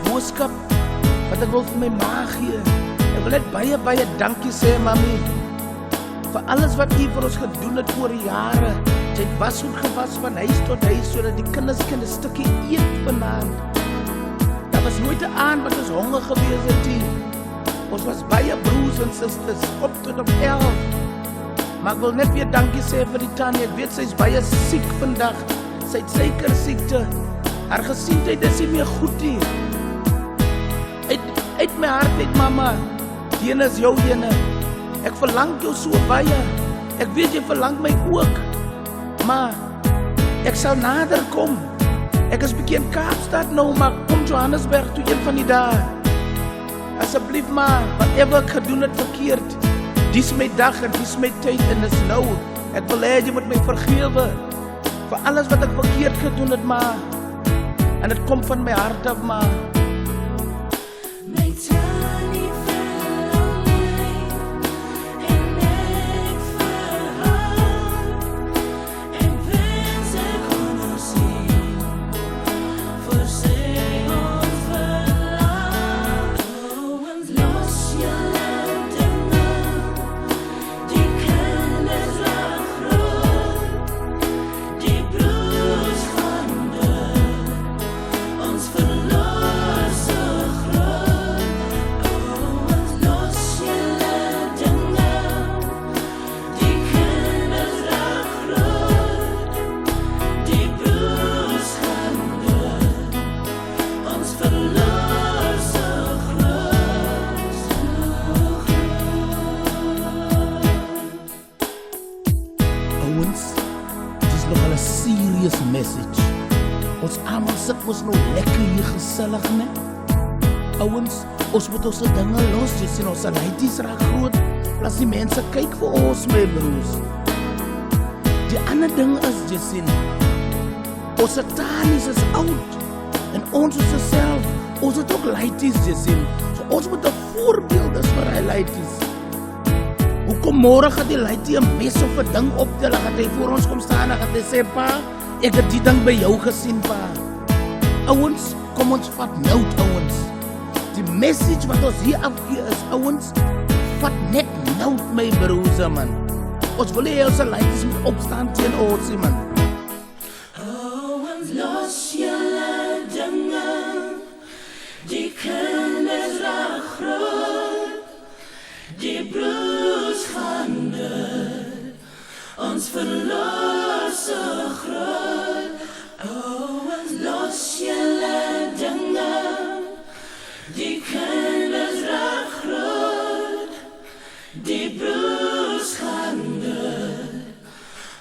Boodskap wat ek wil vir my ma gee. Ek wil net baie dankie sê, mami, vir alles wat u vir ons gedoen het oor die jare. Jy het wasgoed gewas van huis tot huis, sodat die kinders 'n stukkie eet vanaand. Daar was nooit 'n aand wat ons honger gewees het nie. Ons was baie broers en susters, op tot op 11. Maar ek wil net weer dankie sê vir die tannie. Ek weet sy is baie siek vandag. Sy het suikersiekte. Haar gesindheid is nie meer goed nie. Uit my hart uit, mama. Die ene is jou ene. Ek verlang jou so baie. Ek weet jy verlang my ook. Maar ek sal nader kom. Ek is bietjie in Kaapstad nou, maar kom Johannesburg toe een van die dae. Asseblief maar, whatever ek gedoen het verkeerd, dis my dag en dis my tyd en dis nou. Ek wil hê jy moet my vergewe vir alles wat ek verkeerd gedoen het, maar en dit kom van my hart af, maar het is nogal 'n serious message. Ons almal sit mos nou lekker hier gesellig, né? Ouens, ons moet ons dinge los, jy sien ons laities raak groot. Laat die mense kyk vir ons, my broers. Die ander ding is, jy sien, ons tannies is oud en ons is self, ons het ook laities, jy sien. So ons moet 'n voorbeeld is vir hy laities. Hoekom môre gaan die laitie 'n mes of 'n ding optel, gaan hy voor ons kom staan en gaan hy sê, pa, ek het die ding by jou gesien, pa. Ouens, kom ons vat nout, ouens. Die message wat ons hier afgee is, ouens, vat net nout, my broers, man. Ons wil hê ons laities moet opstaan teen ons, man. Ouens, los julle dinge, die kinders raak groot, die broers gaan dood, ons verloor so groot. Ouens, los julle dinge, die kinders raak groot, die broers gaan dood,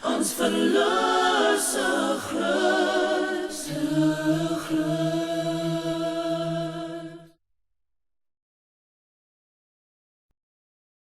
ons verloor so groot, so groot.